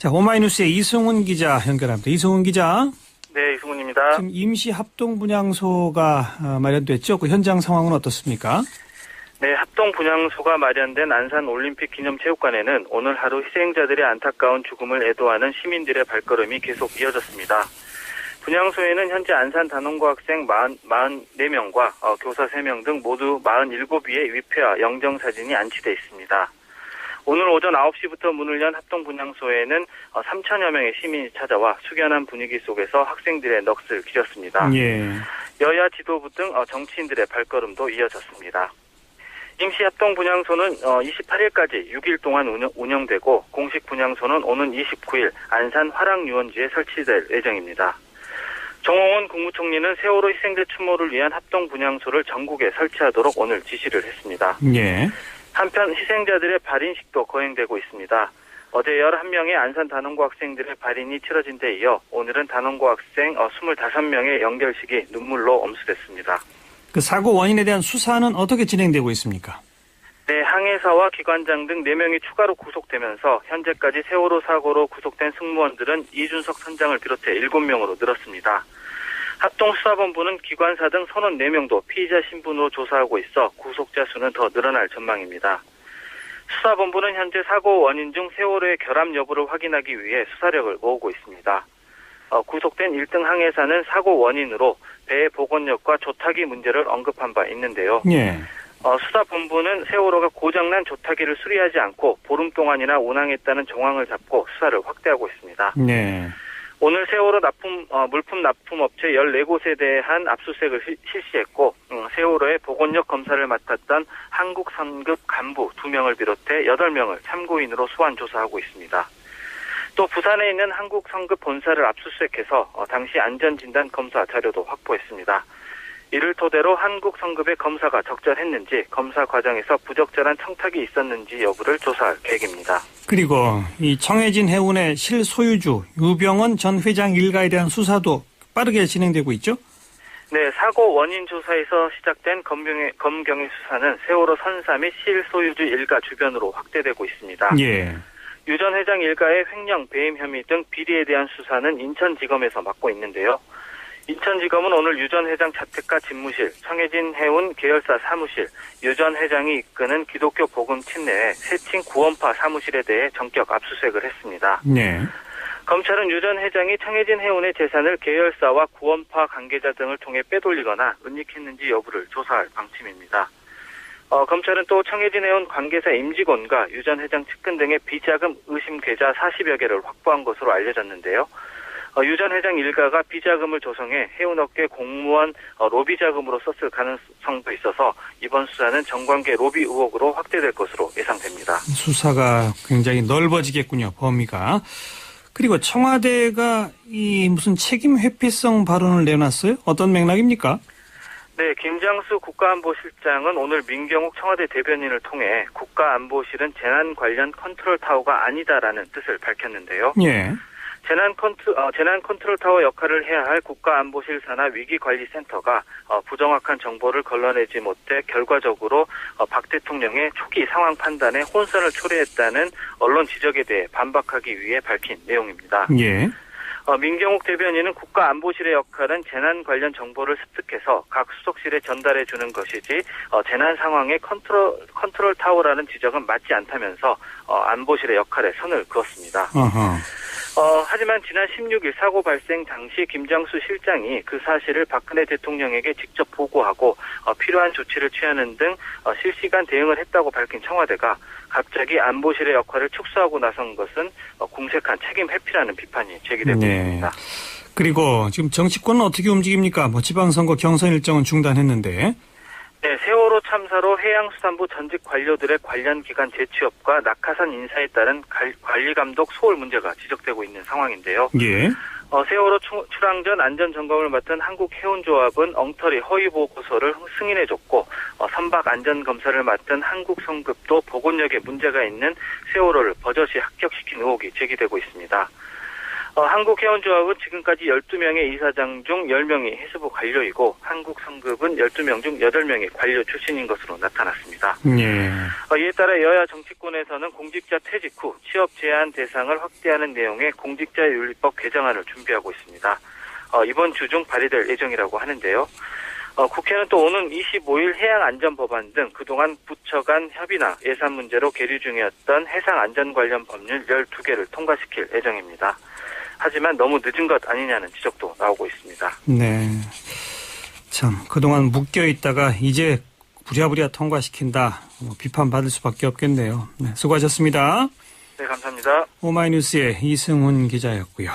자, 오마이뉴스의 이승훈 기자 연결합니다. 이승훈 기자. 네, 이승훈입니다. 지금 임시 합동 분향소가 마련됐죠? 그 현장 상황은 어떻습니까? 네, 합동 분향소가 마련된 안산 올림픽 기념체육관에는 오늘 하루 희생자들의 안타까운 죽음을 애도하는 시민들의 발걸음이 계속 이어졌습니다. 분향소에는 현재 안산 단원고 학생 44명과 교사 3명 등 모두 47위의 위패와 영정사진이 안치돼 있습니다. 오늘 오전 9시부터 문을 연 합동 분향소에는 3천여 명의 시민이 찾아와 숙연한 분위기 속에서 학생들의 넋을 기렸습니다. 예. 여야 지도부 등 정치인들의 발걸음도 이어졌습니다. 임시 합동 분향소는 28일까지 6일 동안 운영되고 공식 분향소는 오는 29일 안산 화랑유원지에 설치될 예정입니다. 정홍원 국무총리는 세월호 희생자 추모를 위한 합동 분향소를 전국에 설치하도록 오늘 지시를 했습니다. 예. 한편 희생자들의 발인식도 거행되고 있습니다. 어제 11명의 안산 단원고 학생들의 발인이 치러진 데 이어 오늘은 단원고 학생 25명의 연결식이 눈물로 엄수됐습니다. 그 사고 원인에 대한 수사는 어떻게 진행되고 있습니까? 네, 항해사와 기관장 등 4명이 추가로 구속되면서 현재까지 세월호 사고로 구속된 승무원들은 이준석 선장을 비롯해 7명으로 늘었습니다. 합동수사본부는 기관사 등 선원 4명도 피의자 신분으로 조사하고 있어 구속자 수는 더 늘어날 전망입니다. 수사본부는 현재 사고 원인 중 세월호의 결함 여부를 확인하기 위해 수사력을 모으고 있습니다. 구속된 1등 항해사는 사고 원인으로 배의 복원력과 조타기 문제를 언급한 바 있는데요. 예. 수사본부는 세월호가 고장난 조타기를 수리하지 않고 보름 동안이나 운항했다는 정황을 잡고 수사를 확대하고 있습니다. 네. 오늘 세월호 물품 납품업체 14곳에 대한 압수수색을 실시했고 세월호의 복원력 검사를 맡았던 한국성급 간부 2명을 비롯해 8명을 참고인으로 소환 조사하고 있습니다. 또 부산에 있는 한국성급 본사를 압수수색해서 당시 안전진단 검사 자료도 확보했습니다. 이를 토대로 한국성급의 검사가 적절했는지 검사 과정에서 부적절한 청탁이 있었는지 여부를 조사할 계획입니다. 그리고 이 청해진 해운의 실소유주 유병헌 전 회장 일가에 대한 수사도 빠르게 진행되고 있죠? 네, 사고 원인 조사에서 시작된 검경의 수사는 세월호 선사 및 실소유주 일가 주변으로 확대되고 있습니다. 예. 유 전 회장 일가의 횡령, 배임 혐의 등 비리에 대한 수사는 인천지검에서 맡고 있는데요. 인천지검은 오늘 유 전 회장 자택과 집무실, 청해진 해운 계열사 사무실, 유 전 회장이 이끄는 기독교 복음팀 내에 세칭 구원파 사무실에 대해 전격 압수수색을 했습니다. 네. 검찰은 유 전 회장이 청해진 해운의 재산을 계열사와 구원파 관계자 등을 통해 빼돌리거나 은닉했는지 여부를 조사할 방침입니다. 검찰은 또 청해진 해운 관계사 임직원과 유 전 회장 측근 등의 비자금 의심 계좌 40여 개를 확보한 것으로 알려졌는데요. 유 전 회장 일가가 비자금을 조성해 해운업계 공무원 로비 자금으로 썼을 가능성도 있어서 이번 수사는 정관계 로비 의혹으로 확대될 것으로 예상됩니다. 수사가 굉장히 넓어지겠군요, 범위가. 그리고 청와대가 이 무슨 책임 회피성 발언을 내놨어요? 어떤 맥락입니까? 네, 김장수 국가안보실장은 오늘 민경욱 청와대 대변인을 통해 국가안보실은 재난 관련 컨트롤 타워가 아니다라는 뜻을 밝혔는데요. 예. 재난 컨트롤 타워 역할을 해야 할 국가안보실 산하 위기관리센터가 부정확한 정보를 걸러내지 못해 결과적으로 박 대통령의 초기 상황 판단에 혼선을 초래했다는 언론 지적에 대해 반박하기 위해 밝힌 내용입니다. 예. 민경욱 대변인은 국가안보실의 역할은 재난 관련 정보를 습득해서 각 수석실에 전달해 주는 것이지 재난 상황의 컨트롤 타워라는 지적은 맞지 않다면서 안보실의 역할에 선을 그었습니다. 어허. 하지만 지난 16일 사고 발생 당시 김장수 실장이 그 사실을 박근혜 대통령에게 직접 보고하고 필요한 조치를 취하는 등 실시간 대응을 했다고 밝힌 청와대가 갑자기 안보실의 역할을 축소하고 나선 것은 공색한 책임 회피라는 비판이 제기되고 있습니다. 그리고 지금 정치권은 어떻게 움직입니까? 지방선거 경선 일정은 중단했는데. 네, 세월호 참사로 해양수산부 전직 관료들의 관련 기관 재취업과 낙하산 인사에 따른 관리감독 소홀 문제가 지적되고 있는 상황인데요. 예. 세월호 출항 전 안전점검을 맡은 한국해운조합은 엉터리 허위 보고서를 승인해줬고 선박 안전검사를 맡은 한국성급도 복원력에 문제가 있는 세월호를 버젓이 합격시킨 의혹이 제기되고 있습니다. 한국해운조합은 지금까지 12명의 이사장 중 10명이 해수부 관료이고 한국성급은 12명 중 8명이 관료 출신인 것으로 나타났습니다. 예. 이에 따라 여야 정치권에서는 공직자 퇴직 후 취업 제한 대상을 확대하는 내용의 공직자윤리법 개정안을 준비하고 있습니다. 이번 주 중 발의될 예정이라고 하는데요. 국회는 또 오는 25일 해양안전법안 등 그동안 부처 간 협의나 예산 문제로 계류 중이었던 해상안전 관련 법률 12개를 통과시킬 예정입니다. 하지만 너무 늦은 것 아니냐는 지적도 나오고 있습니다. 네. 참, 그동안 묶여있다가 이제 부랴부랴 통과시킨다. 비판받을 수밖에 없겠네요. 네, 수고하셨습니다. 네, 감사합니다. 오마이뉴스의 이승훈 기자였고요.